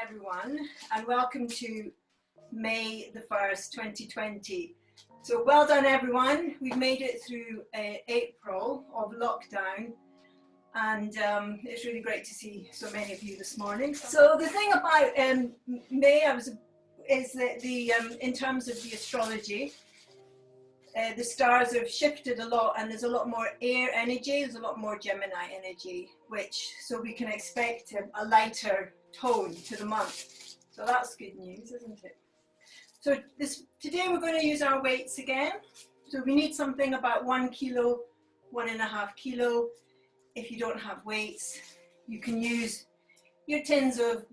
everyone, and welcome to May the 1st, 2020. So well done everyone, we've made it through April of lockdown, and it's really great to see so many of you this morning. So the thing about May is that in terms of the astrology, the stars have shifted a lot and there's a lot more air energy, there's a lot more Gemini energy, so we can expect a lighter tone to the month. So that's good news, isn't it? So today we're going to use our weights again. So we need something about 1 kilo, 1.5 kilo. If you don't have weights, you can use your tins of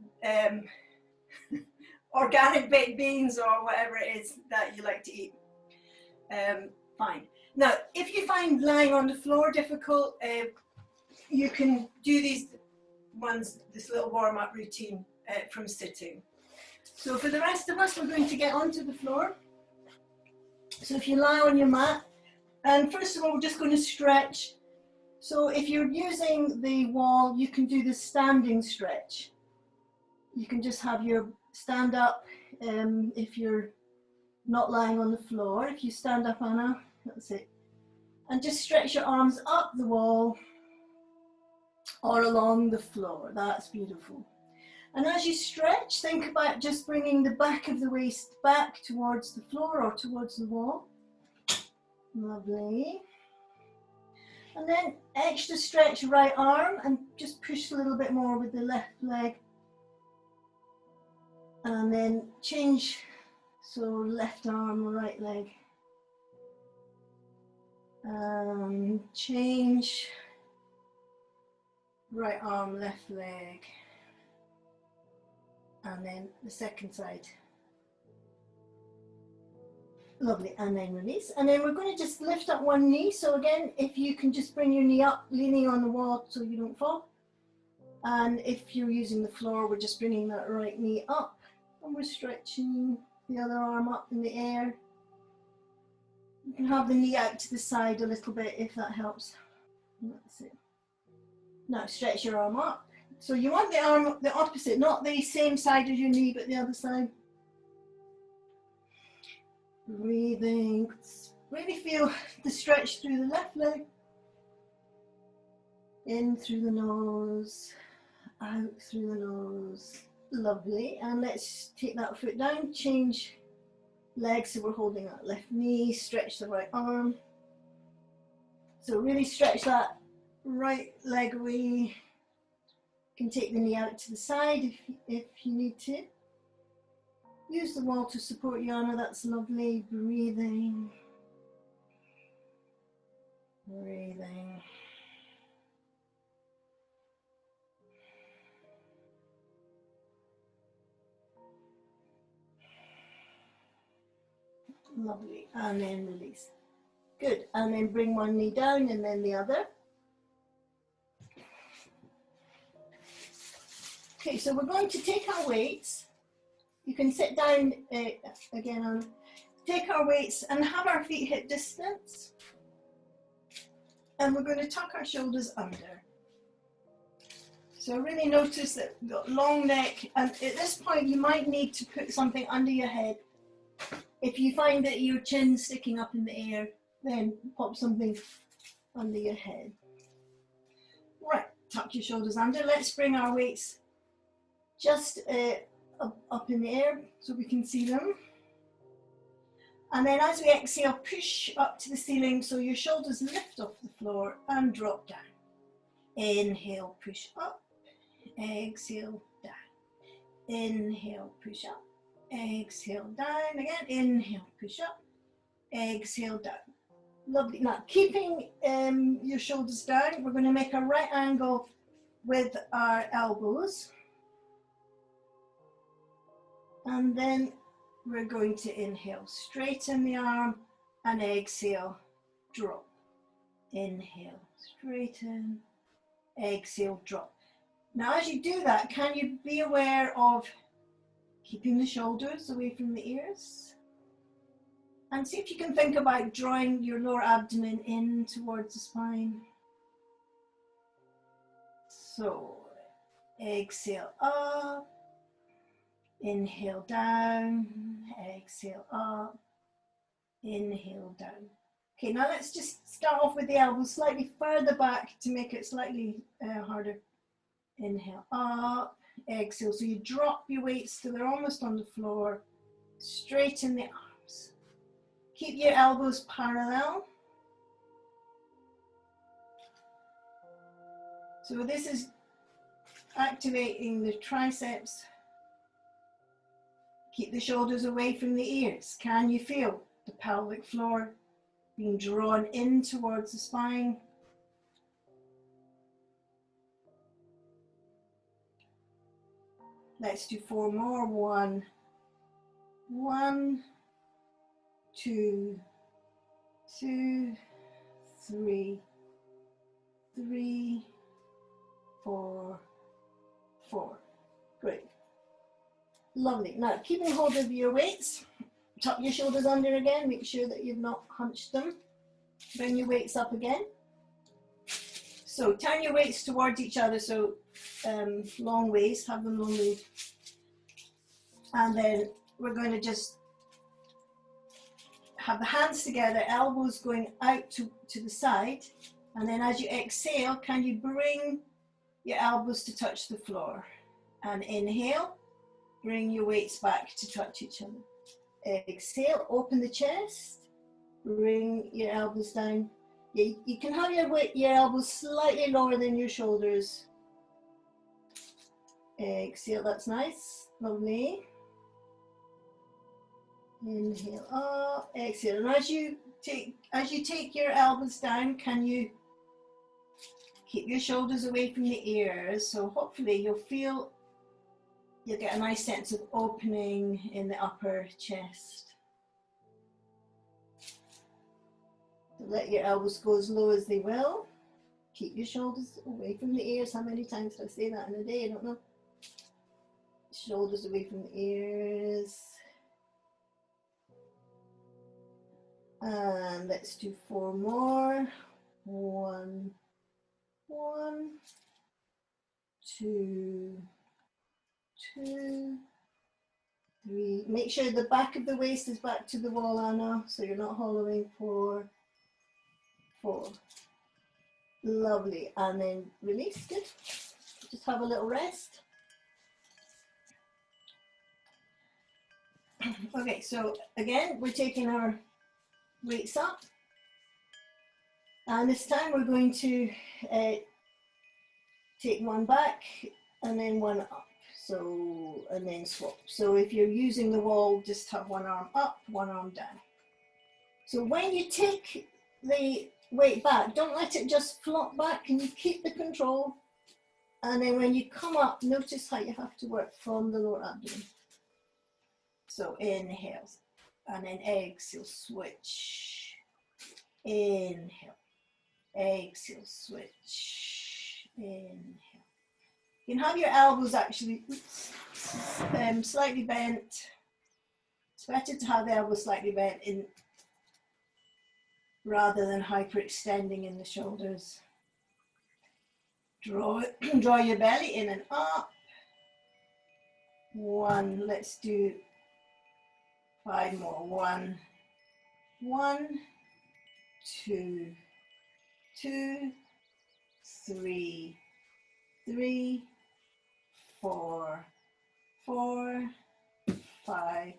organic baked beans or whatever it is that you like to eat. Fine. Now, if you find lying on the floor difficult, you can do this little warm-up routine from sitting. So for the rest of us, we're going to get onto the floor. So if you lie on your mat, and first of all, we're just going to stretch. So if you're using the wall, you can do the standing stretch. You can just have your stand up if you're not lying on the floor. If you stand up, Anna, that's it. And just stretch your arms up the wall or along the floor. That's beautiful. And as you stretch, think about just bringing the back of the waist back towards the floor or towards the wall. Lovely. And then extra stretch right arm and just push a little bit more with the left leg. And then change, so left arm, right leg. Change, right arm, left leg. And then the second side. Lovely, and then release. And then we're going to just lift up one knee. So again, if you can just bring your knee up, leaning on the wall so you don't fall. And if you're using the floor, we're just bringing that right knee up. And we're stretching the other arm up in the air. You can have the knee out to the side a little bit if that helps. That's it. Now stretch your arm up. So you want the arm the opposite, not the same side as your knee, but the other side. Breathing. Really feel the stretch through the left leg. In through the nose, out through the nose. Lovely. And let's take that foot down, change legs, so we're holding that left knee, stretch the right arm. So really stretch that right leg away. You can take the knee out to the side if you need to. Use the wall to support you, Anna, that's lovely. Breathing. Breathing. Lovely, and then release. Good, and then bring one knee down and then the other. Okay, so we're going to take our weights. You can sit down again and take our weights and have our feet hip distance. And we're going to tuck our shoulders under. So really notice that we've got long neck, and at this point you might need to put something under your head. If you find that your chin's sticking up in the air, then pop something under your head. Right, tuck your shoulders under. Let's bring our weights just up in the air so we can see them. And then as we exhale, push up to the ceiling so your shoulders lift off the floor and drop down. Inhale, push up. Exhale, down. Inhale, push up. Exhale, down again. Inhale, push up. Exhale, down. Lovely. Now, keeping your shoulders down, we're going to make a right angle with our elbows. And then we're going to inhale, straighten the arm, and exhale, drop. Inhale, straighten, exhale, drop. Now, as you do that, can you be aware of keeping the shoulders away from the ears? And see if you can think about drawing your lower abdomen in towards the spine. So, exhale up, Inhale down, exhale up, inhale down. Okay, now let's just start off with the elbows slightly further back to make it slightly harder. Inhale up, exhale. So you drop your weights till they're almost on the floor. Straighten the arms. Keep your elbows parallel. So this is activating the triceps. Keep the shoulders away from the ears. Can you feel the pelvic floor being drawn in towards the spine? Let's do 4 more. 1, 1, 2, 2, 3, 3, 4, 4. Great. Lovely. Now, keeping hold of your weights, tuck your shoulders under again, make sure that you've not hunched them. Bring your weights up again. So turn your weights towards each other, so long ways, have them long ways. And then we're going to just have the hands together, elbows going out to the side. And then as you exhale, can you bring your elbows to touch the floor? And inhale, bring your weights back to touch each other. Exhale, open the chest, bring your elbows down. You can have your elbows slightly lower than your shoulders. Exhale, that's nice, lovely. Inhale up, exhale. And as you take your elbows down, can you keep your shoulders away from the ears? So hopefully you'll get a nice sense of opening in the upper chest. So let your elbows go as low as they will. Keep your shoulders away from the ears. How many times did I say that in a day? I don't know. Shoulders away from the ears. And let's do 4 more. 1, 1, 2, 2, 3. Make sure the back of the waist is back to the wall, Anna, so you're not hollowing. 4, 4. Lovely. And then release. Good. Just have a little rest. Okay, so again, we're taking our weights up. And this time we're going to take one back and then one up. So, and then swap. So if you're using the wall, just have one arm up, one arm down. So when you take the weight back, don't let it just flop back, and you keep the control. And then when you come up, notice how you have to work from the lower abdomen. So inhale, and then exhale, switch. Inhale, exhale, switch. Inhale. You can have your elbows actually slightly bent. It's better to have the elbows slightly bent in rather than hyperextending in the shoulders. Draw your belly in and up. 1, let's do 5 more. 1, 1, 2, 2, 3, 3, 4, 4, 5,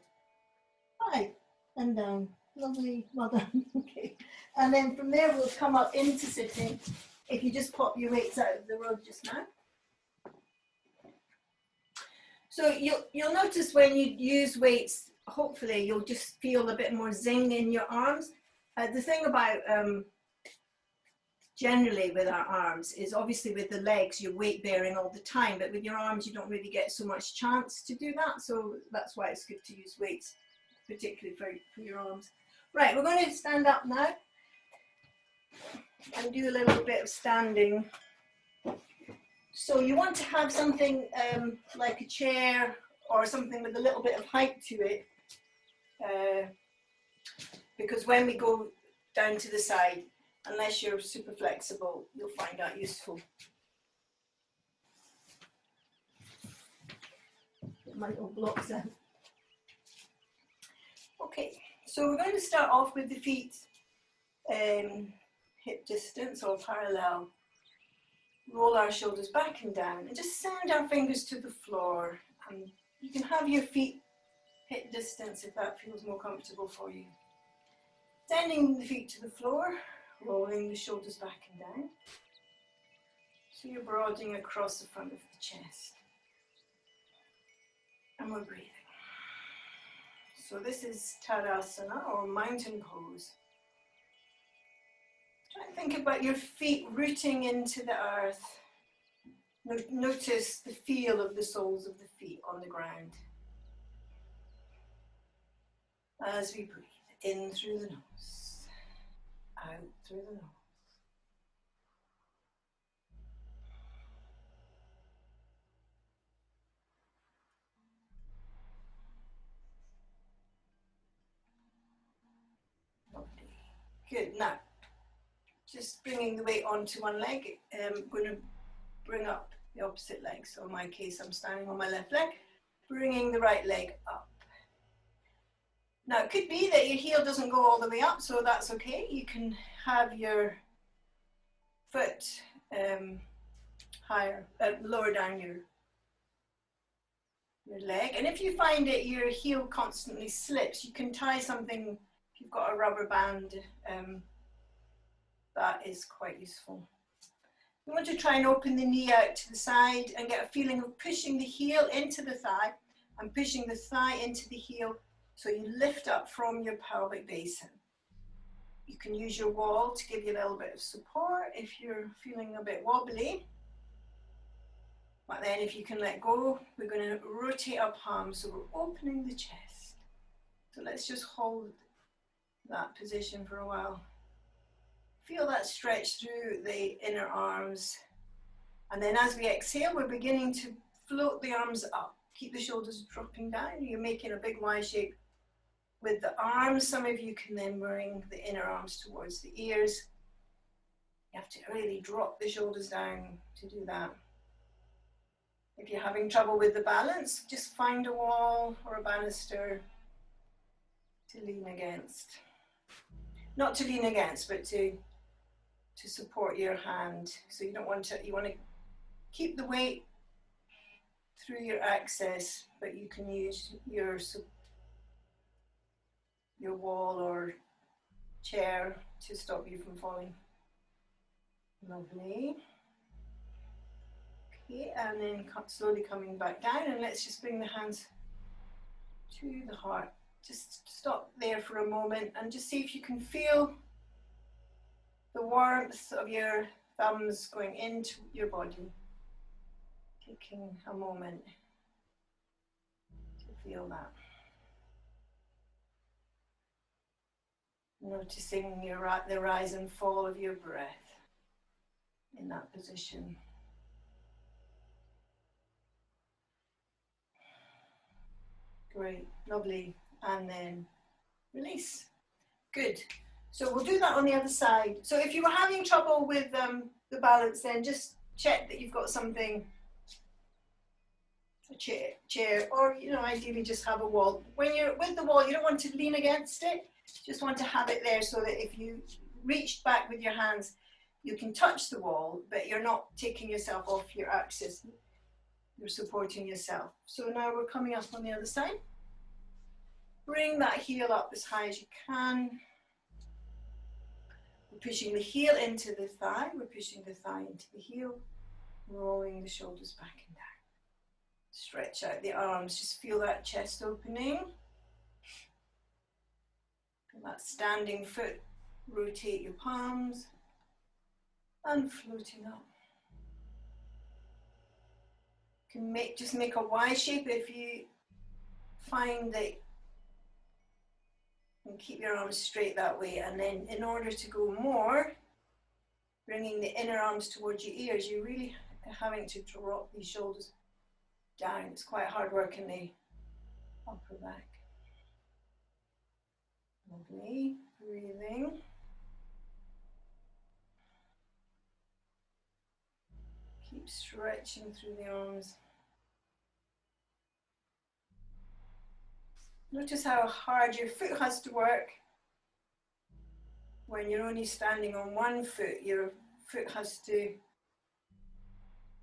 5, and down. Lovely, well done. Okay, and then from there we'll come up into sitting. If you just pop your weights out of the rug just now. So you'll notice when you use weights, hopefully you'll just feel a bit more zing in your arms. The thing about generally with our arms is obviously with the legs you're weight bearing all the time, but with your arms you don't really get so much chance to do that. So that's why it's good to use weights, particularly for your arms. Right, we're going to stand up now and do a little bit of standing. So you want to have something like a chair or something with a little bit of height to it, because when we go down to the side, unless you're super flexible, you'll find that useful. my little blocks in. Okay, so we're going to start off with the feet hip distance or parallel. Roll our shoulders back and down and just send our fingers to the floor. And you can have your feet hip distance if that feels more comfortable for you. Sending the feet to the floor, rolling the shoulders back and down. So you're broadening across the front of the chest. And we're breathing. So this is Tadasana or mountain pose. Try and think about your feet rooting into the earth. Notice the feel of the soles of the feet on the ground. As we breathe, in through the nose, out through the nose. Lovely. Good. Now, just bringing the weight onto one leg. I'm going to bring up the opposite leg. So in my case, I'm standing on my left leg, bringing the right leg up. Now, it could be that your heel doesn't go all the way up, so that's okay. You can have your foot lower down your leg. And if you find that your heel constantly slips, you can tie something. If you've got a rubber band, that is quite useful. You want to try and open the knee out to the side and get a feeling of pushing the heel into the thigh and pushing the thigh into the heel, so you lift up from your pelvic basin. You can use your wall to give you a little bit of support if you're feeling a bit wobbly. But then if you can let go, we're going to rotate our palms, so we're opening the chest. So let's just hold that position for a while. Feel that stretch through the inner arms. And then as we exhale, we're beginning to float the arms up. Keep the shoulders dropping down. You're making a big Y shape with the arms. Some of you can then bring the inner arms towards the ears. You have to really drop the shoulders down to do that. If you're having trouble with the balance, just find a wall or a banister to lean against. Not to lean against, but to support your hand. So you want to keep the weight through your axis, but you can use your wall or chair to stop you from falling. Lovely. Okay, and then slowly coming back down, and let's just bring the hands to the heart. Just stop there for a moment and just see if you can feel the warmth of your thumbs going into your body. Taking a moment to feel that. Noticing the rise and fall of your breath in that position. Great, lovely, and then release. Good. So we'll do that on the other side. So if you were having trouble with the balance, then just check that you've got something, a chair, or ideally just have a wall. When you're with the wall, you don't want to lean against it. You just want to have it there so that if you reached back with your hands, you can touch the wall, but you're not taking yourself off your axis. You're supporting yourself. So now we're coming up on the other side. Bring that heel up as high as you can. We're pushing the heel into the thigh. We're pushing the thigh into the heel. Rolling the shoulders back and down. Stretch out the arms. Just feel that chest opening. Feel that standing foot. Rotate your palms. And floating up. You can just make a Y shape if you find that, and keep your arms straight that way. And then in order to go more, bringing the inner arms towards your ears, you're really having to drop these shoulders down. It's quite hard work in the upper back. Lovely, breathing. Keep stretching through the arms. Notice how hard your foot has to work. When you're only standing on one foot, your foot has to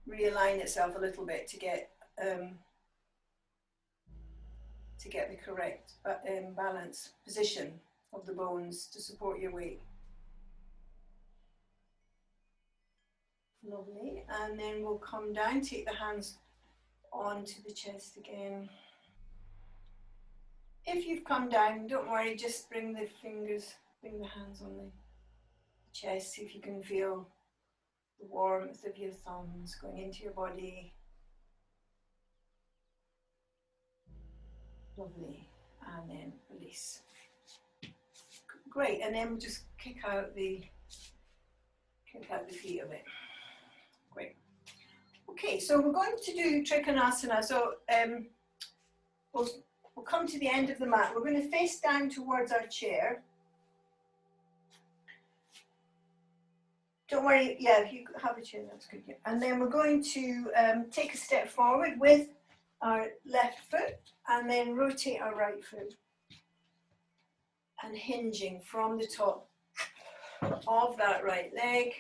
realign itself a little bit to get the correct balance position of the bones to support your weight. Lovely. And then we'll come down, take the hands onto the chest again. If you've come down, don't worry, just bring the hands on the chest, see if you can feel the warmth of your thumbs going into your body. Lovely. And then release. Great. And then we'll just kick out the feet a bit. Great. Okay, so we're going to do Trikonasana. So we'll come to the end of the mat. We're going to face down towards our chair. Don't worry, yeah, if you have a chair, that's good. Yeah. And then we're going to take a step forward with our left foot and then rotate our right foot. And hinging from the top of that right leg.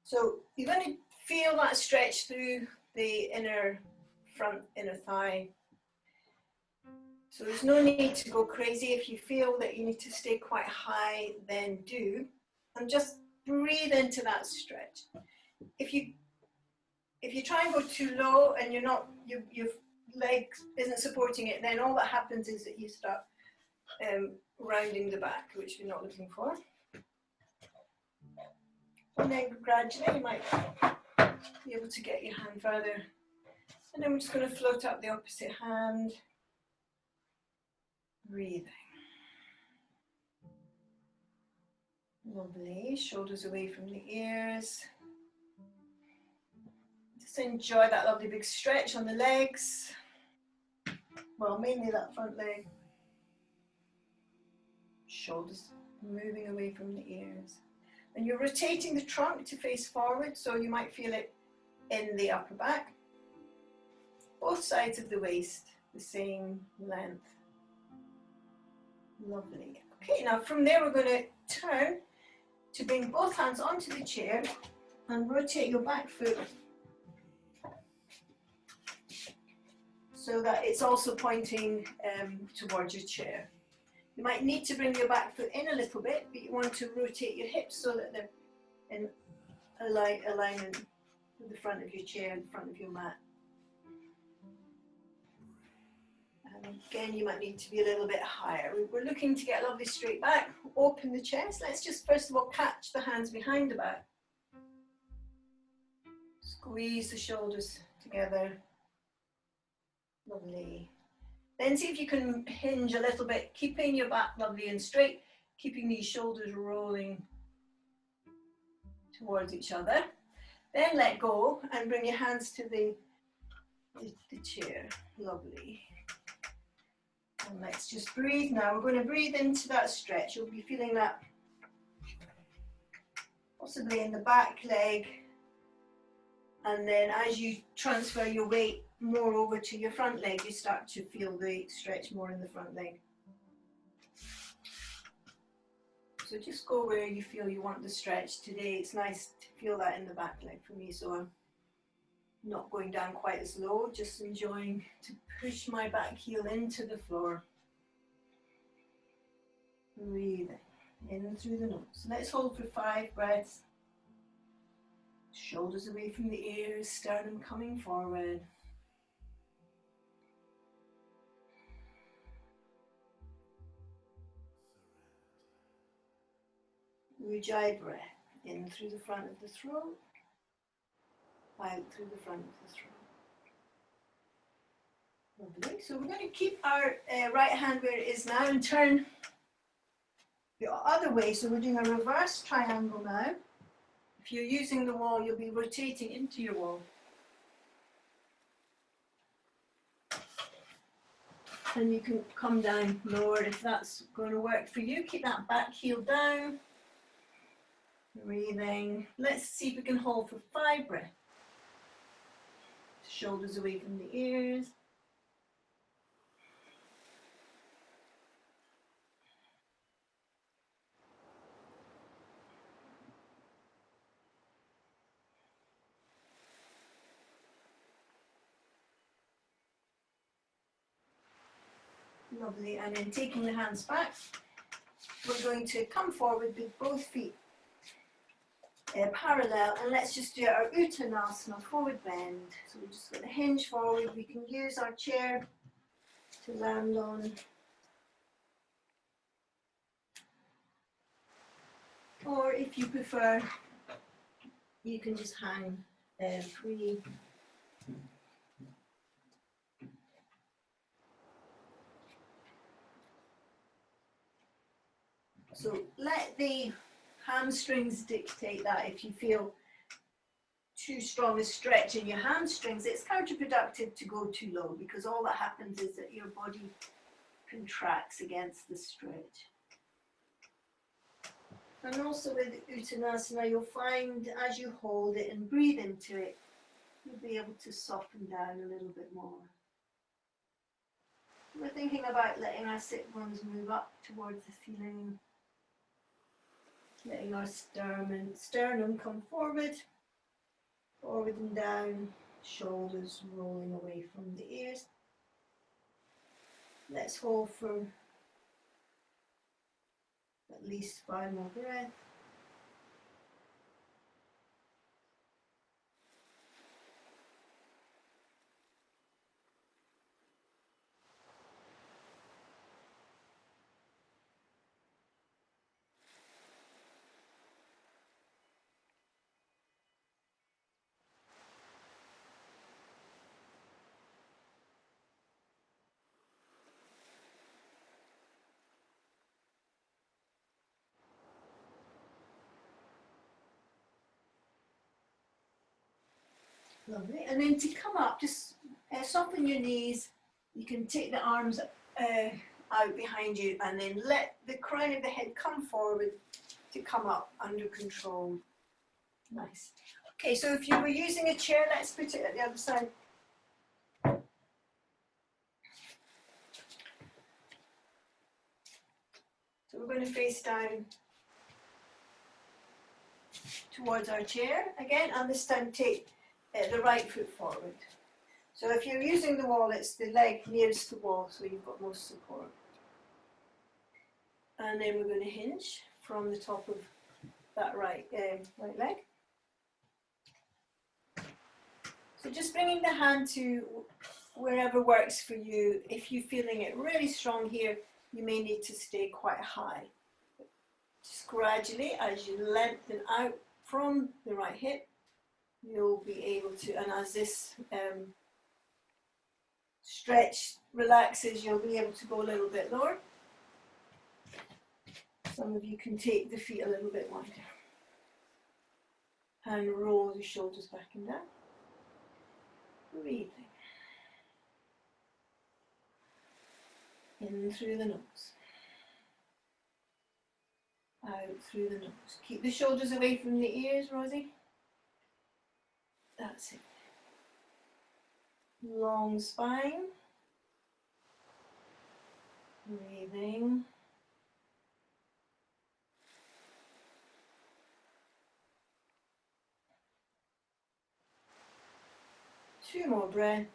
So you're going to feel that stretch through the inner thigh. So there's no need to go crazy. If you feel that you need to stay quite high, then do. And just breathe into that stretch. If you try and go too low and your leg isn't supporting it, then all that happens is that you start rounding the back, which we're not looking for. And then gradually you might be able to get your hand further. And then we're just going to float up the opposite hand. Breathing. Lovely. Shoulders away from the ears. Just enjoy that lovely big stretch on the legs. Well, mainly that front leg. Shoulders moving away from the ears. And you're rotating the trunk to face forward, so you might feel it in the upper back. Both sides of the waist, the same length. Lovely. Okay, now from there we're going to turn to bring both hands onto the chair and rotate your back foot so that it's also pointing towards your chair. You might need to bring your back foot in a little bit, but you want to rotate your hips so that they're in alignment with the front of your chair, the front of your mat. And again, you might need to be a little bit higher. We're looking to get a lovely straight back, open the chest. Let's just first of all catch the hands behind the back. Squeeze the shoulders together. Lovely. Then see if you can hinge a little bit, keeping your back lovely and straight, keeping these shoulders rolling towards each other. Then let go and bring your hands to the chair. Lovely. And let's just breathe now. We're going to breathe into that stretch. You'll be feeling that possibly in the back leg. And then as you transfer your weight more over to your front leg, you start to feel the stretch more in the front leg. So just go where you feel you want the stretch today. It's nice to feel that in the back leg for me, so I'm not going down quite as low, just enjoying to push my back heel into the floor. Breathing in through the nose. Let's hold for 5 breaths. Shoulders away from the ears, sternum coming forward. Ujjayi breath, in through the front of the throat, out through the front of the throat. Lovely. So we're going to keep our right hand where it is now and turn the other way. So we're doing a reverse triangle now. If you're using the wall, you'll be rotating into your wall. And you can come down lower if that's going to work for you. Keep that back heel down. Breathing. Let's see if we can hold for 5 breaths. Shoulders away from the ears. Lovely. And then taking the hands back, we're going to come forward with both feet parallel, and let's just do our Uttanasana, forward bend. So we're just going to hinge forward. We can use our chair to land on, or if you prefer, you can just hang free. So let the hamstrings dictate that. If you feel too strong a stretch in your hamstrings, it's counterproductive to go too low, because all that happens is that your body contracts against the stretch. And also with Uttanasana, you'll find as you hold it and breathe into it, you'll be able to soften down a little bit more. We're thinking about letting our sit bones move up towards the ceiling, letting our sternum come forward and down, shoulders rolling away from the ears. Let's hold for at least 5 more breaths. Lovely. And then to come up, just soften your knees. You can take the arms out behind you, and then let the crown of the head come forward to come up under control. Nice. Okay, so if you were using a chair, let's put it at the other side. So we're going to face down towards our chair again, and this time take the right foot forward. So if you're using the wall, it's the leg nearest the wall, so you've got most support. And then we're going to hinge from the top of that right leg. So just bringing the hand to wherever works for you. If you're feeling it really strong here, you may need to stay quite high. Just gradually, as you lengthen out from the right hip, you'll be able to, and as this stretch relaxes, you'll be able to go a little bit lower. Some of you can take the feet a little bit wider. And roll your shoulders back and down. Breathing. In through the nose. Out through the nose. Keep the shoulders away from the ears, Rosie. That's it. Long spine. Breathing. Two more breaths.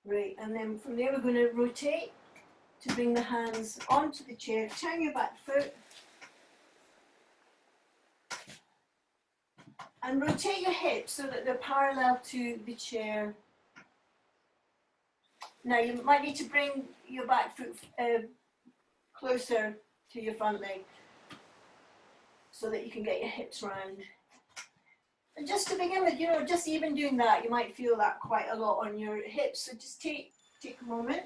Great, and then from there we're going to rotate to bring the hands onto the chair. Turn your back foot. And rotate your hips so that they're parallel to the chair. Now you might need to bring your back foot closer to your front leg so that you can get your hips round. And just to begin with, just even doing that, you might feel that quite a lot on your hips. So just take a moment.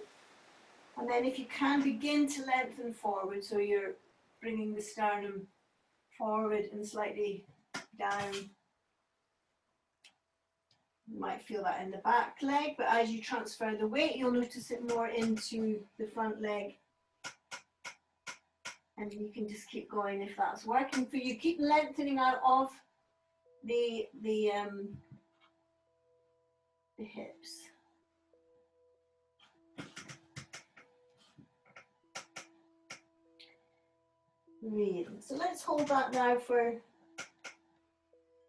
And then if you can, begin to lengthen forward. So you're bringing the sternum forward and slightly down. You might feel that in the back leg, but as you transfer the weight, you'll notice it more into the front leg. And you can just keep going if that's working for you. Keep lengthening out of the hips. Breathe. So let's hold that now for a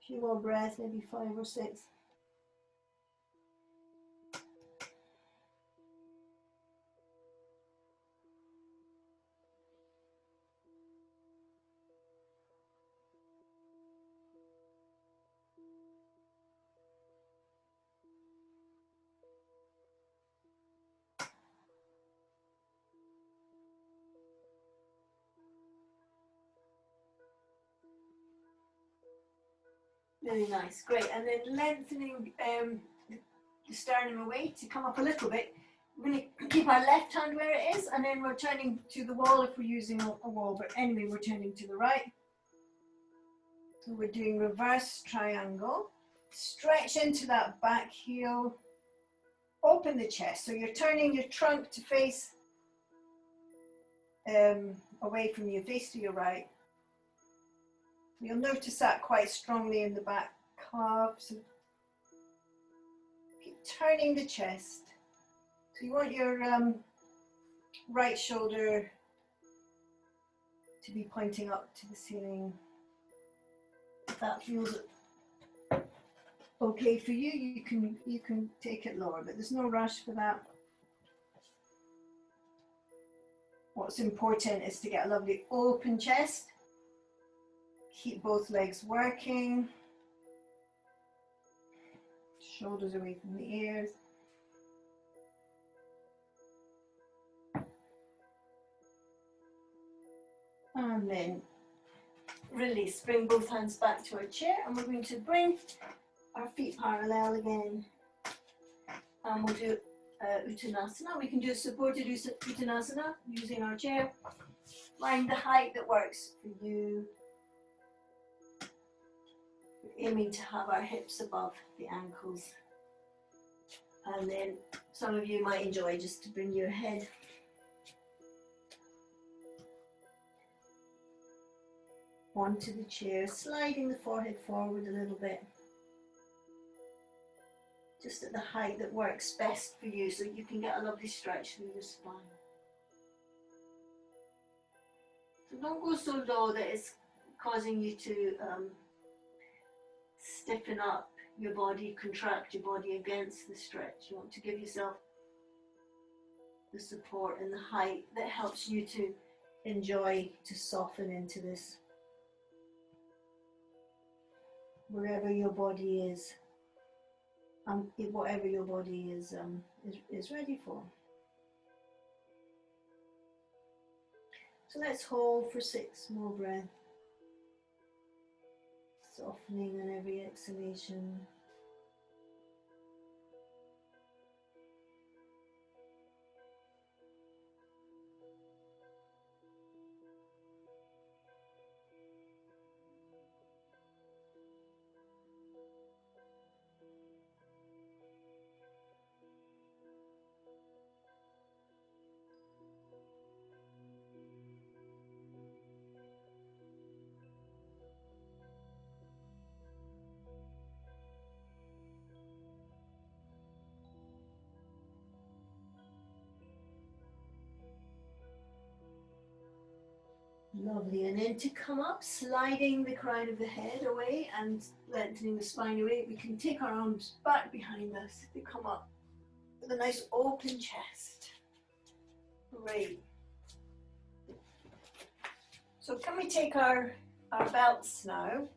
few more breaths, maybe 5 or 6. Really nice, great. And then lengthening the sternum away to come up a little bit. We're going to keep our left hand where it is, and then we're turning to the wall if we're using a wall, but anyway, we're turning to the right. So we're doing reverse triangle. Stretch into that back heel. Open the chest. So you're turning your trunk to face away from you, face to your right. You'll notice that quite strongly in the back calves. Keep turning the chest. So you want your right shoulder to be pointing up to the ceiling. If that feels okay for you, you can take it lower, but there's no rush for that. What's important is to get a lovely open chest. Keep both legs working. Shoulders away from the ears. And then release. Bring both hands back to our chair, and we're going to bring our feet parallel again. And we'll do Uttanasana. We can do supported Uttanasana using our chair. Find the height that works for you. We're aiming to have our hips above the ankles. And then some of you might enjoy just to bring your head onto the chair, sliding the forehead forward a little bit. Just at the height that works best for you, so you can get a lovely stretch through your spine. So don't go so low that it's causing you to stiffen up your body, contract your body against the stretch. You want to give yourself the support and the height that helps you to enjoy, to soften into this, wherever your body is, whatever your body is ready for. So let's hold for 6 more breaths, softening on every exhalation. Lovely, and then to come up, sliding the crown of the head away and lengthening the spine away. We can take our arms back behind us to come up with a nice open chest. Great. So can we take our belts now?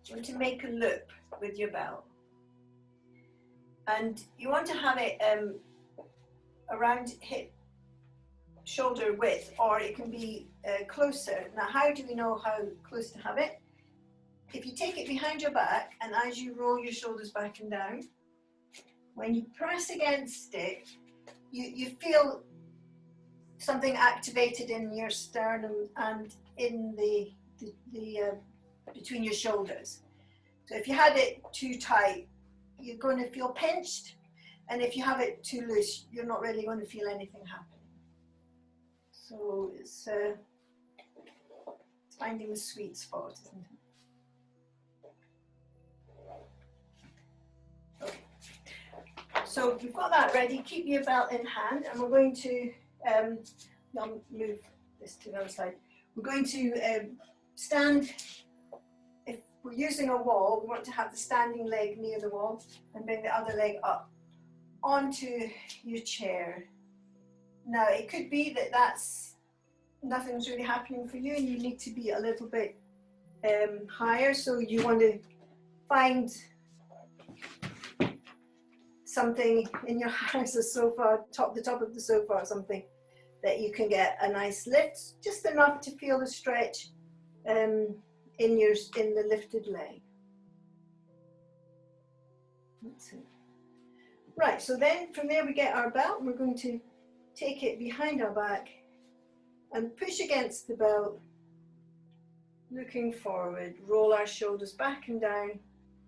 You want to make a loop with your belt. And you want to have it around hip, shoulder width, or it can be closer. Now, how do we know how close to have it? If you take it behind your back, and as you roll your shoulders back and down, when you press against it, you feel something activated in your sternum and in the between your shoulders. So if you had it too tight, you're going to feel pinched, and if you have it too loose, you're not really going to feel anything happen. So it's finding the sweet spot, isn't it? Okay. So you've got that ready. Keep your belt in hand, and we're going to move this to the other side. We're going to stand we're using a wall, we want to have the standing leg near the wall and bring the other leg up onto your chair. Now it could be that nothing's really happening for you and you need to be a little bit higher, so you want to find something in your house, a sofa, the top of the sofa or something, that you can get a nice lift, just enough to feel the stretch in the lifted leg. That's it. Right, so then from there we get our belt. We're going to take it behind our back and push against the belt, looking forward, roll our shoulders back and down,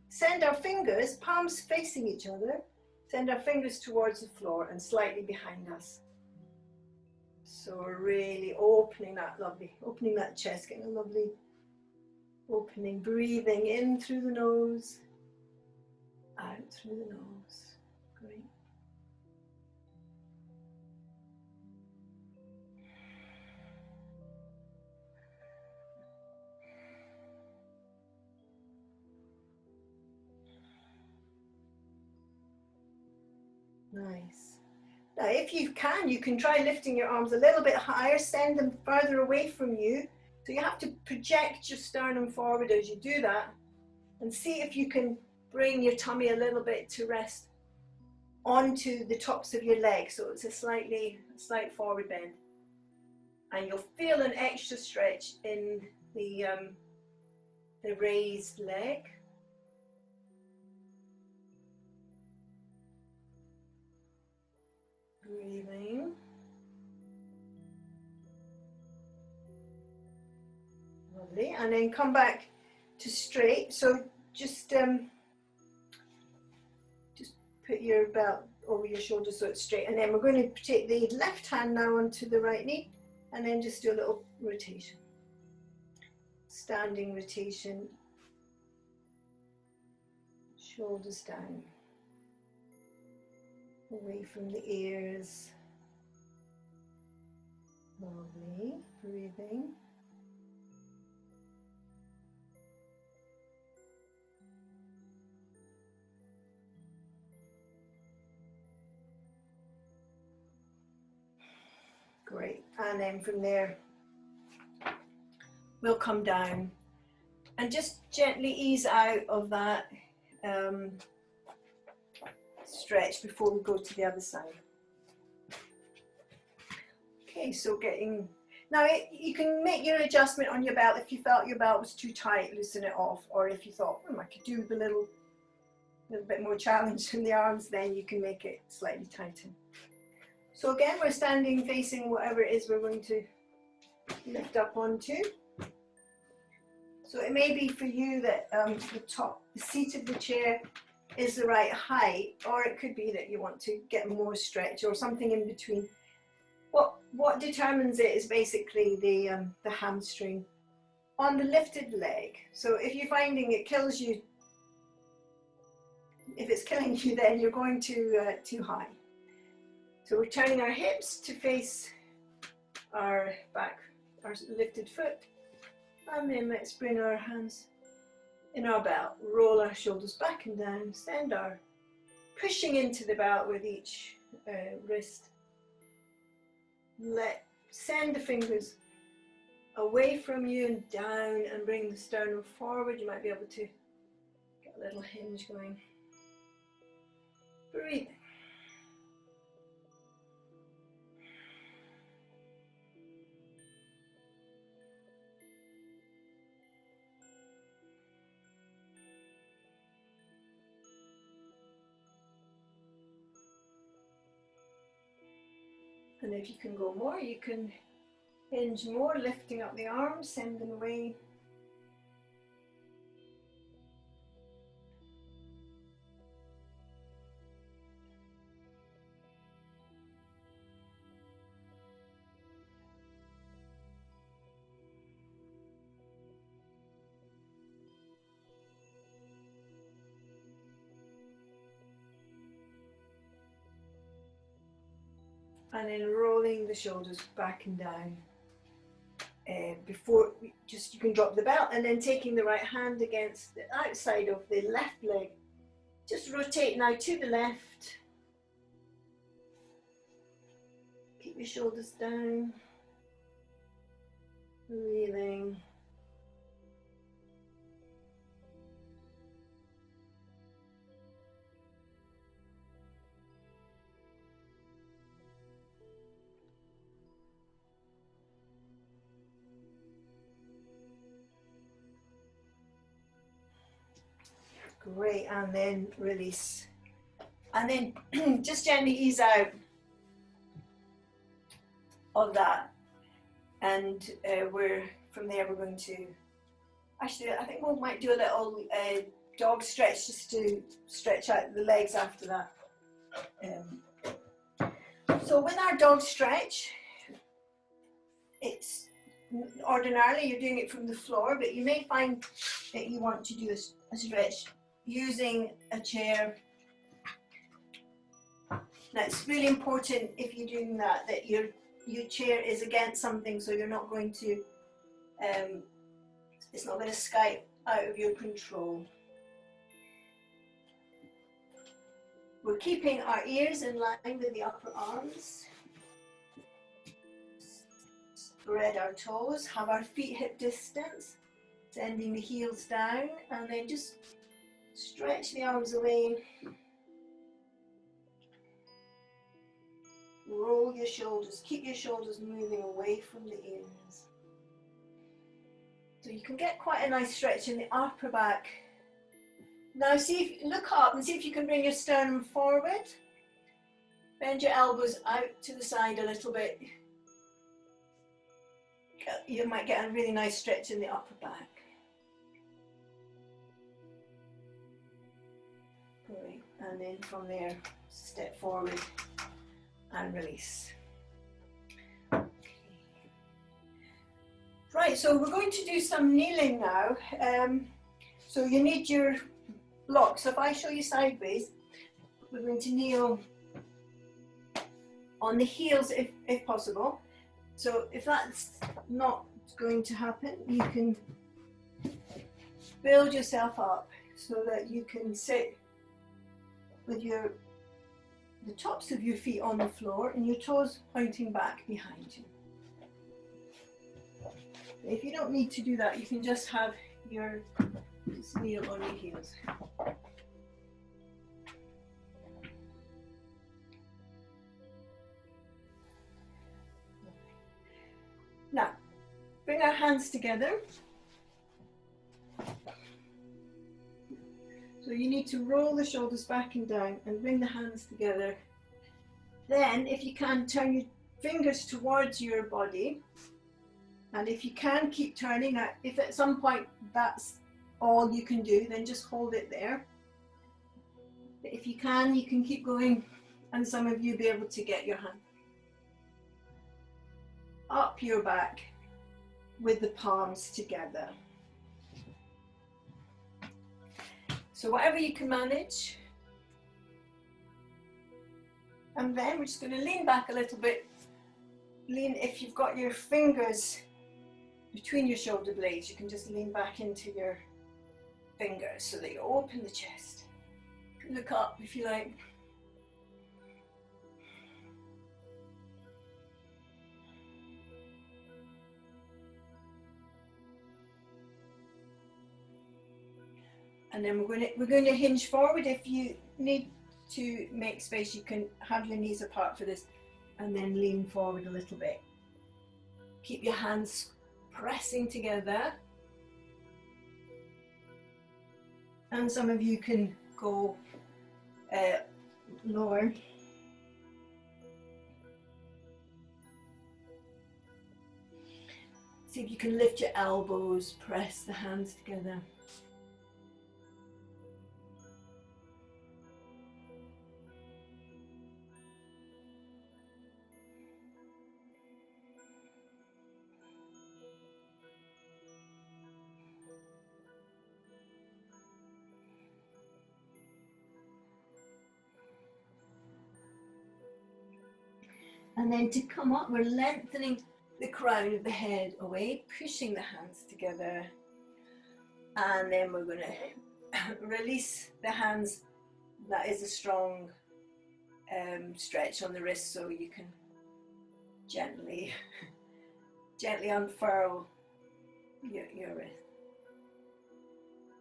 send our fingers, palms facing each other, send our fingers towards the floor and slightly behind us. So we're really opening that chest, getting a lovely opening, breathing in through the nose, out through the nose. Great. Nice. Now if you can try lifting your arms a little bit higher, send them further away from you. So you have to project your sternum forward as you do that, and see if you can bring your tummy a little bit to rest onto the tops of your legs, so it's a slight forward bend. And you'll feel an extra stretch in the raised leg. Breathing. Lovely. And then come back to straight. So just put your belt over your shoulders so it's straight. And then we're going to take the left hand now onto the right knee and then just do a little rotation. Standing rotation. Shoulders down. Away from the ears. Lovely. Breathing. Great. And then from there, we'll come down and just gently ease out of that stretch before we go to the other side. Okay, so now you can make your adjustment on your belt. If you felt your belt was too tight, loosen it off, or if you thought, I could do with a little bit more challenge in the arms, then you can make it slightly tighter. So again, we're standing facing whatever it is we're going to lift up onto. So it may be for you that the seat of the chair is the right height, or it could be that you want to get more stretch or something in between. What determines it is basically the hamstring on the lifted leg. So if you're finding it kills you, if it's killing you, then you're going too high. So we're turning our hips to face our back, our lifted foot, and then let's bring our hands in our belt, roll our shoulders back and down, send our pushing into the belt with each wrist. Send the fingers away from you and down and bring the sternum forward. You might be able to get a little hinge going. Breathing. And if you can go more, you can hinge more, lifting up the arms, send them away. And then rolling the shoulders back and down. before, just you can drop the belt, and then taking the right hand against the outside of the left leg. Just rotate now to the left. Keep your shoulders down. Breathing. Great, and then release. And then just gently ease out of that. And from there we're going to, actually I think we might do a little dog stretch just to stretch out the legs after that. So with our dog stretch, it's ordinarily you're doing it from the floor, but you may find that you want to do a stretch using a chair. Now it's really important if you're doing that your chair is against something, so you're not going to, it's not going to skip out of your control. We're keeping our ears in line with the upper arms. Spread our toes, have our feet hip distance, sending the heels down, and then just stretch the arms away. Roll your shoulders, keep your shoulders moving away from the ears. So you can get quite a nice stretch in the upper back. Now look up and see if you can bring your sternum forward. Bend your elbows out to the side a little bit. You might get a really nice stretch in the upper back. Great. And then from there, step forward and release. Okay. Right, so we're going to do some kneeling now. So you need your blocks. So if I show you sideways, we're going to kneel on the heels if possible. So if that's not going to happen, you can build yourself up so that you can sit with the tops of your feet on the floor and your toes pointing back behind you. If you don't need to do that, you can just have your kneel on your heels. Now, bring our hands together. So you need to roll the shoulders back and down and bring the hands together. Then, if you can, turn your fingers towards your body. And if you can, keep turning. Now, if at some point that's all you can do, then just hold it there. But if you can keep going, and some of you will be able to get your hand up your back with the palms together. So whatever you can manage. And then we're just going to lean back a little bit. Lean, if you've got your fingers between your shoulder blades, you can just lean back into your fingers so that you open the chest. Look up if you like. And then we're going to hinge forward. If you need to make space, you can have your knees apart for this and then lean forward a little bit. Keep your hands pressing together. And some of you can go lower. See if you can lift your elbows, press the hands together. And then to come up, we're lengthening the crown of the head away, pushing the hands together. And then we're going to release the hands. That is a strong stretch on the wrist, so you can gently unfurl your wrist.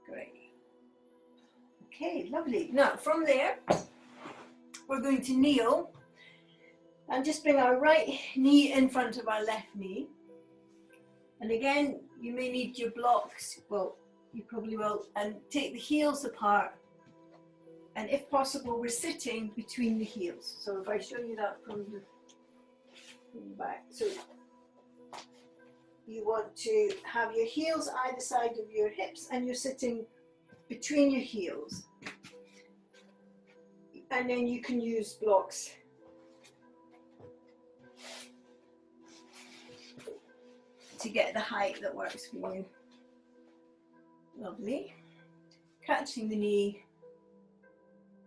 Great. Okay, lovely. Now from there, we're going to kneel and just bring our right knee in front of our left knee. And again, you may need your blocks, well, you probably will, and take the heels apart. And if possible, we're sitting between the heels. So if I show you that from the back. So you want to have your heels either side of your hips and you're sitting between your heels. And then you can use blocks to get the height that works for you. Lovely. Catching the knee,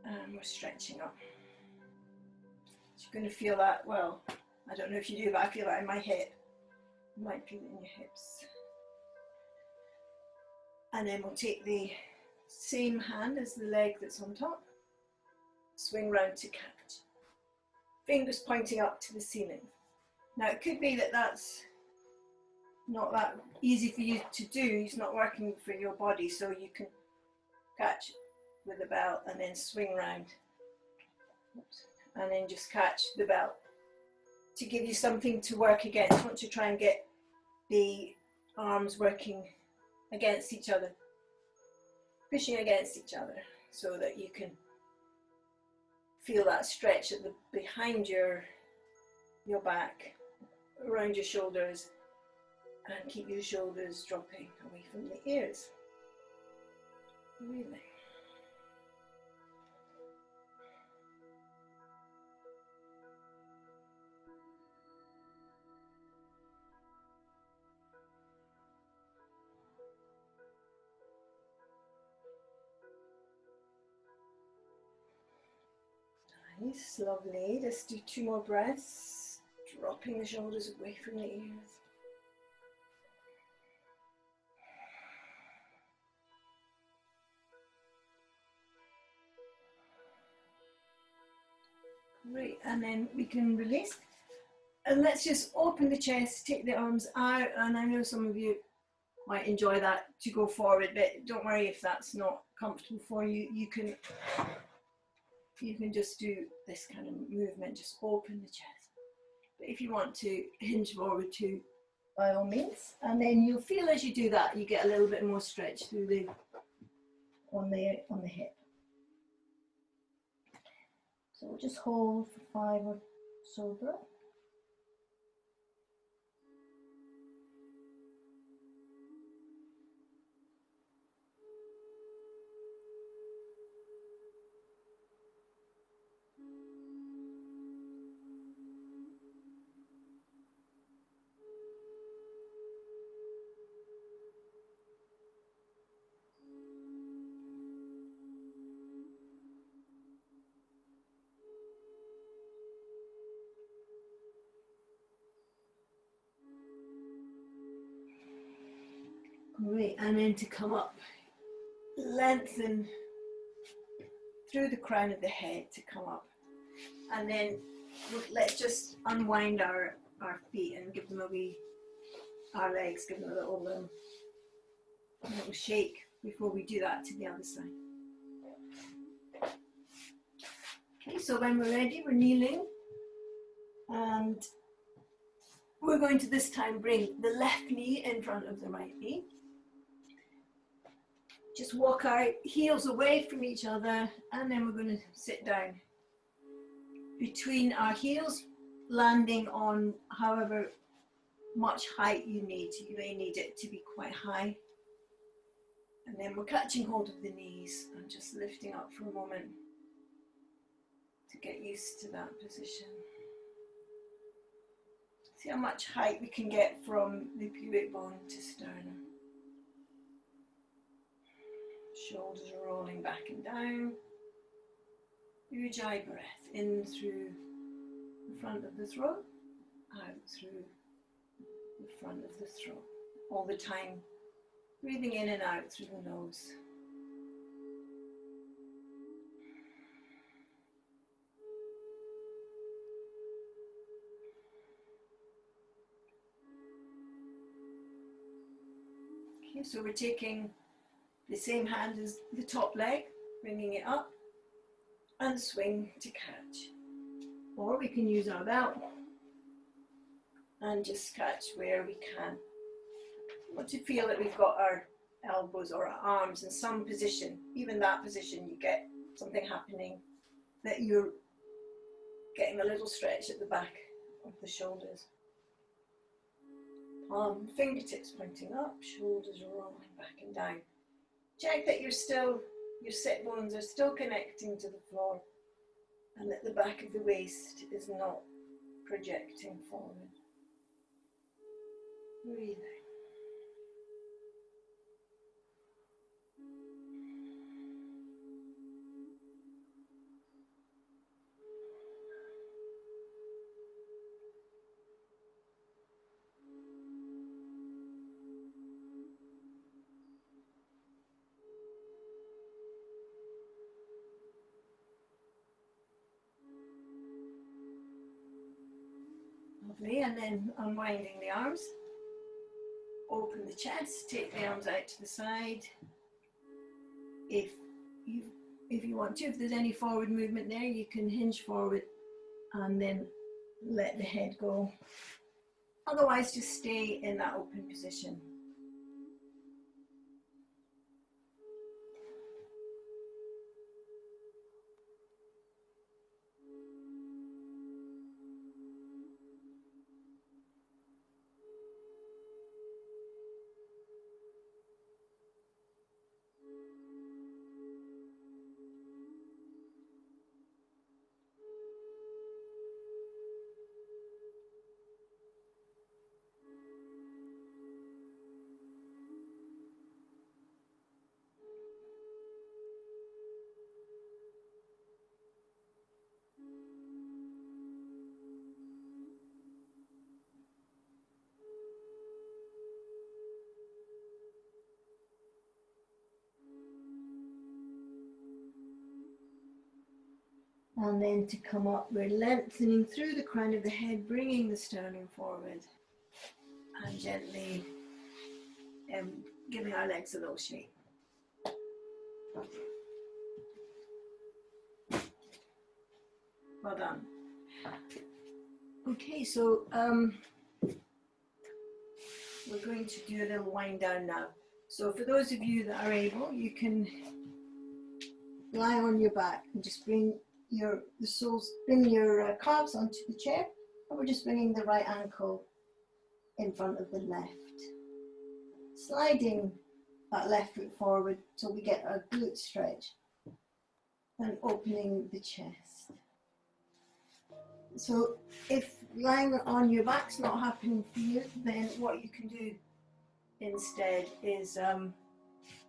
and we're stretching up. So you're going to feel that, well, I don't know if you do, but I feel that in my hip. You might feel it in your hips. And then we'll take the same hand as the leg that's on top, swing round to catch. Fingers pointing up to the ceiling. Now it could be that that's not that easy for you to do, it's not working for your body, so you can catch with the belt and then swing round. Oops. And then just catch the belt to give you something to work against. Once you try and get the arms working against each other, pushing against each other, so that you can feel that stretch at the behind your back, around your shoulders, and keep your shoulders dropping away from the ears. Really. Nice, lovely. Let's do 2 more breaths, dropping the shoulders away from the ears. Great, and then we can release. And let's just open the chest, take the arms out, and I know some of you might enjoy that to go forward, but don't worry if that's not comfortable for you. You can just do this kind of movement, just open the chest. But if you want to hinge forward too, by all means. And then you'll feel as you do that, you get a little bit more stretch through on the hip. So we'll just hold for 5 or so breaths. Great, and then to come up, lengthen through the crown of the head to come up. And then let's just unwind our feet and give them a wee, our legs, give them a little shake before we do that to the other side. Okay, so when we're ready, we're kneeling. And we're going to this time bring the left knee in front of the right knee. Just walk our heels away from each other, and then we're going to sit down between our heels, landing on however much height you need. You may need it to be quite high. And then we're catching hold of the knees and just lifting up for a moment to get used to that position. See how much height we can get from the pubic bone to sternum. Shoulders are rolling back and down. Ujjayi breath in through the front of the throat, out through the the front of the throat all the time, breathing in and out through the nose. Okay, so we're taking the same hand as the top leg, bringing it up and swing to catch. Or we can use our belt and just catch where we can. We want to feel that we've got our elbows or our arms in some position. Even that position, you get something happening, that you're getting a little stretch at the back of the shoulders. Fingertips pointing up, shoulders rolling back and down. Check that your sit bones are still connecting to the floor and that the back of the waist is not projecting forward. Breathe out. Lovely, and then unwinding the arms. Open the chest, take the arms out to the side. If you want to, if there's any forward movement there, you can hinge forward and then let the head go. Otherwise, just stay in that open position. And then to come up, we're lengthening through the crown of the head, bringing the sternum forward and gently giving our legs a little shake. Well done. Okay, so we're going to do a little wind down now. So for those of you that are able, you can lie on your back and just bring your calves onto the chair, and we're just bringing the right ankle in front of the left. Sliding that left foot forward till we get our glute stretch and opening the chest. So if lying on your back's not happening for you, then what you can do instead is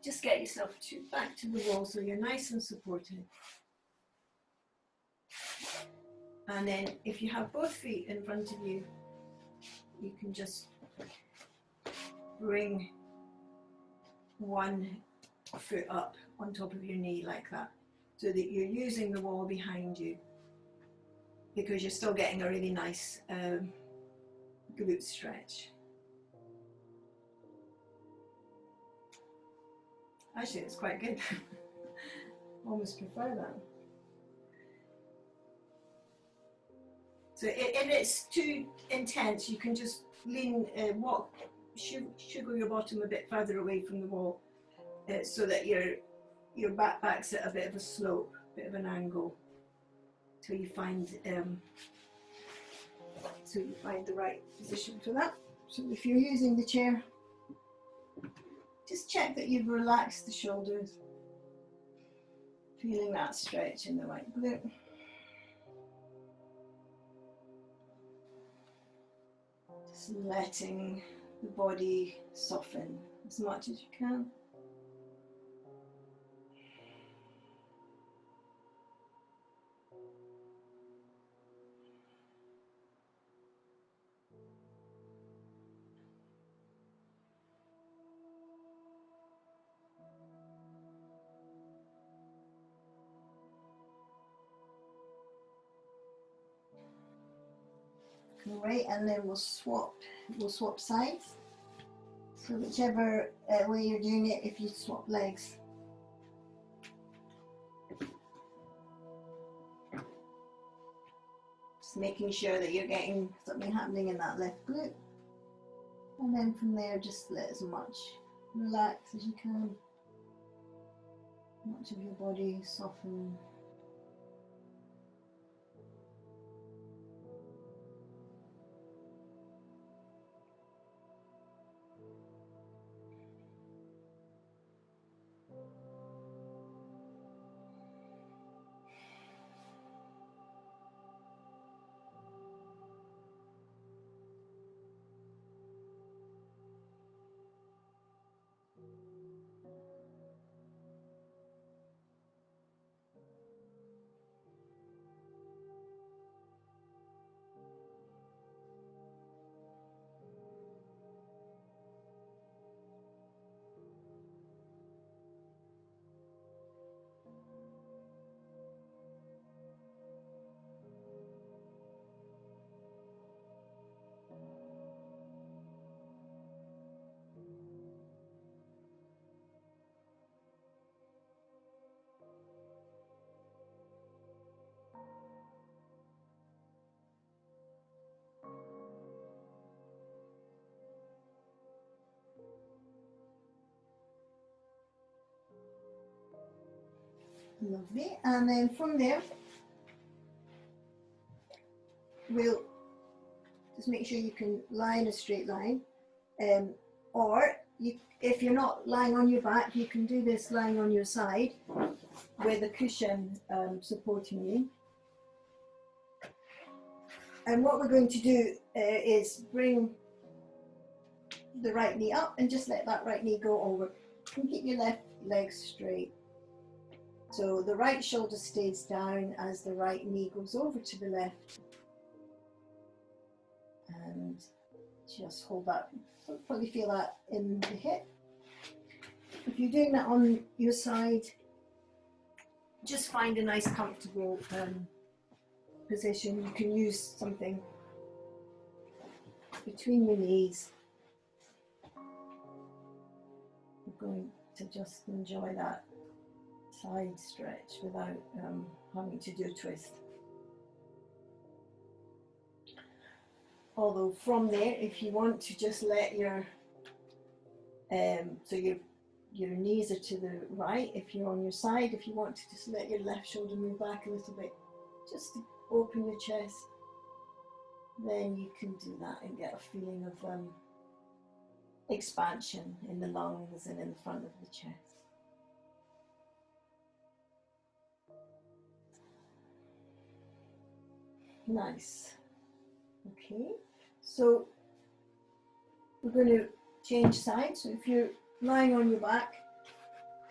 just get yourself back to the wall so you're nice and supported. And then if you have both feet in front of you, you can just bring one foot up on top of your knee like that, so that you're using the wall behind you, because you're still getting a really nice glute stretch. Actually, it's quite good. Almost prefer that. So if it's too intense, you can just lean, sugar your bottom a bit further away from the wall, so that your back's at a bit of a slope, a bit of an angle, till you find the right position for that. So if you're using the chair, just check that you've relaxed the shoulders, feeling that stretch in the right glute. Just letting the body soften as much as you can. Great, and then we'll swap sides. So whichever way you're doing it, if you swap legs. Just making sure that you're getting something happening in that left glute. And then from there, just let as much relax as you can. Much of your body soften. Lovely, and then from there we'll just make sure you can lie in a straight line, or if you're not lying on your back, you can do this lying on your side with a cushion supporting you. And what we're going to do is bring the right knee up and just let that right knee go over, and keep your left leg straight. So the right shoulder stays down as the right knee goes over to the left. And just hold that. Probably feel that in the hip. If you're doing that on your side, just find a nice comfortable position. You can use something between your knees. We're going to just enjoy that side stretch without having to do a twist. Although from there, if you want to just let your so your knees are to the right, if you're on your side, if you want to just let your left shoulder move back a little bit, just to open your chest, then you can do that and get a feeling of expansion in the lungs and in the front of the chest. Nice. Okay, so we're going to change sides. So if you're lying on your back,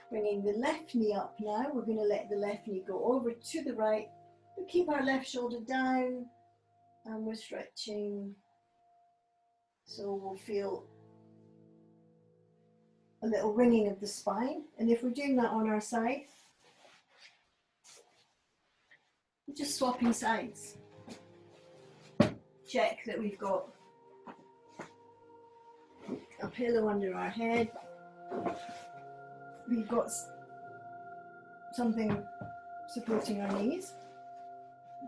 bringing the left knee up now, we're going to let the left knee go over to the right. We keep our left shoulder down and we're stretching. So we'll feel a little ringing of the spine. And if we're doing that on our side, we're just swapping sides. Check that we've got a pillow under our head. We've got something supporting our knees.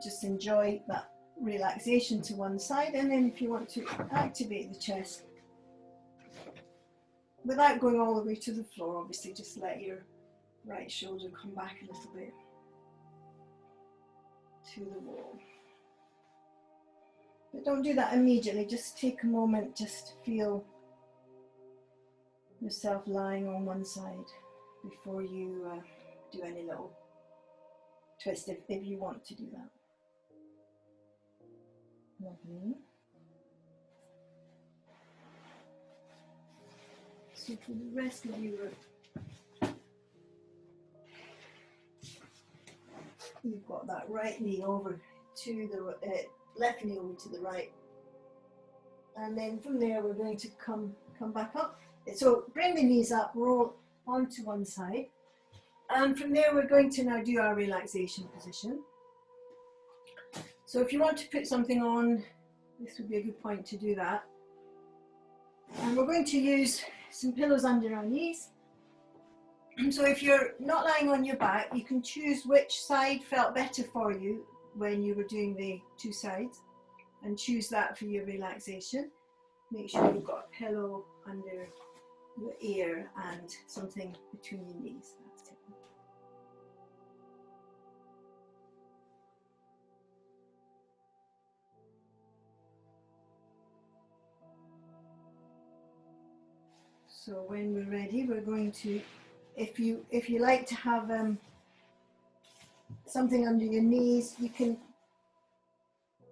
Just enjoy that relaxation to one side, and then if you want to activate the chest without going all the way to the floor, obviously just let your right shoulder come back a little bit to the wall. But don't do that immediately, just take a moment just to feel yourself lying on one side before you do any little twist, if you want to do that. Lovely. So for the rest of you, you've got that right knee over to the left knee over to the right, and then from there we're going to come back up. So bring the knees up, roll onto one side, and from there we're going to now do our relaxation position. So if you want to put something on, this would be a good point to do that. And we're going to use some pillows under our knees. So if you're not lying on your back, you can choose which side felt better for you when you were doing the two sides, and choose that for your relaxation. Make sure you've got a pillow under your ear and something between your knees. That's it. So when we're ready, we're going to, if you like to have something under your knees, you can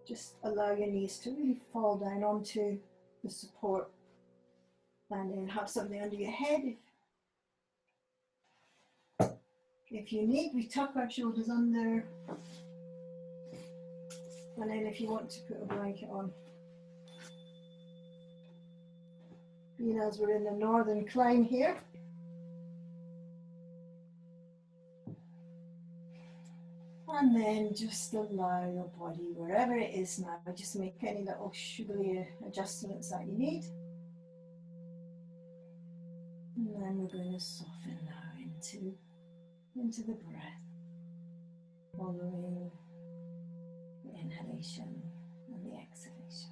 just allow your knees to really fall down onto the support, and then have something under your head. If you need, we tuck our shoulders under, and then if you want to put a blanket on. Being as we're in the northern climb here. And then just allow your body, wherever it is now, just make any little sugary adjustments that you need. And then we're going to soften now into the breath, following the inhalation and the exhalation.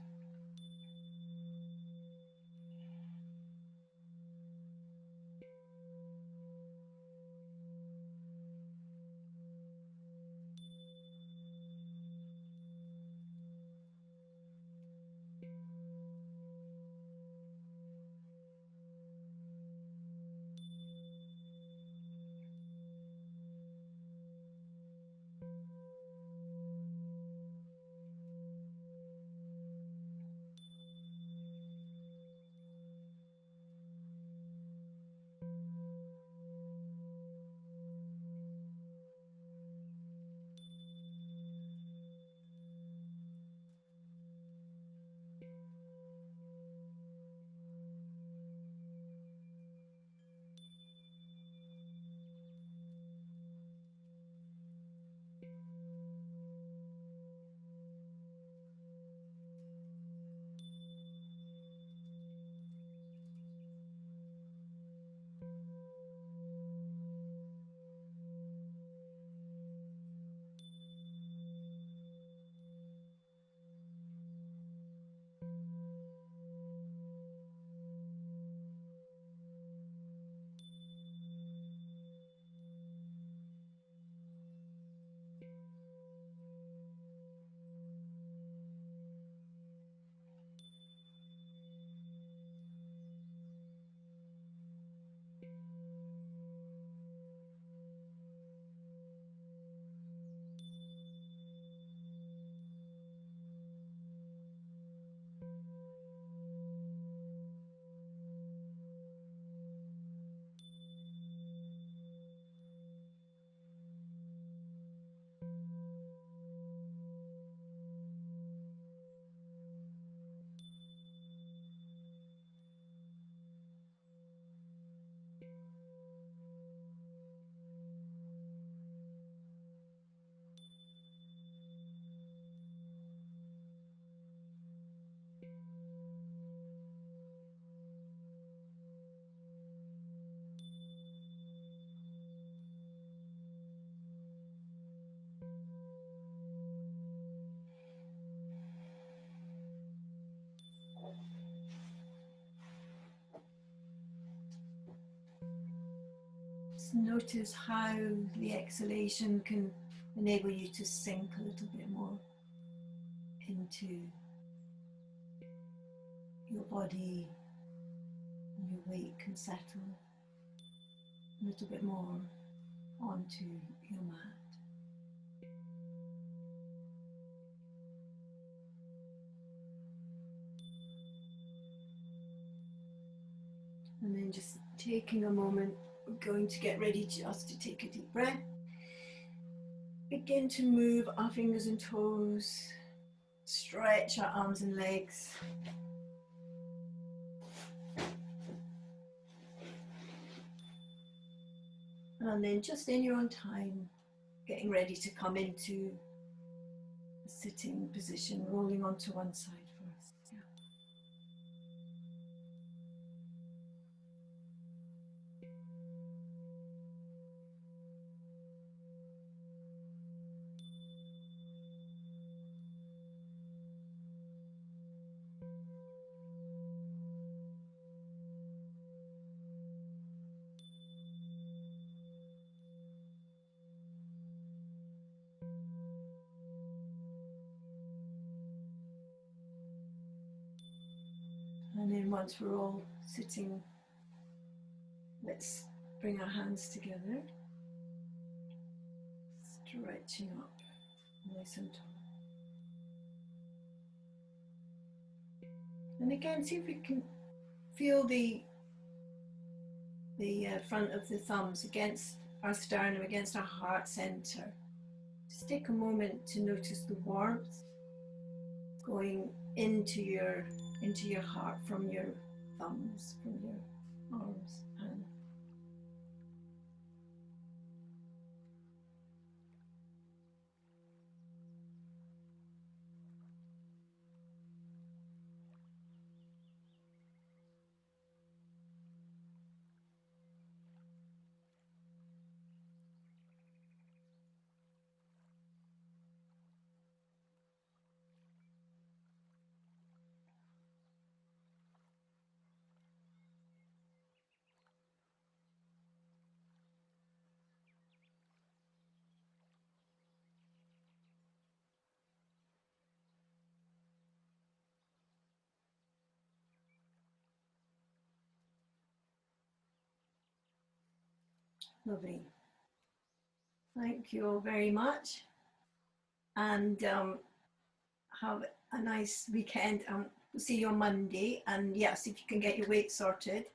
Just notice how the exhalation can enable you to sink a little bit more into your body, and your weight can settle a little bit more onto your mat. And then just taking a moment, we're going to get ready just to take a deep breath. Begin to move our fingers and toes, stretch our arms and legs. And then just in your own time, getting ready to come into a sitting position, rolling onto one side for And then once we're all sitting, let's bring our hands together, stretching up nice and tall. And again, see if we can feel the front of the thumbs against our sternum, against our heart center. Just take a moment to notice the warmth going into your heart from your thumbs, from your arms. And lovely. Thank you all very much. And have a nice weekend. We'll see you on Monday. And yes, if you can get your weight sorted.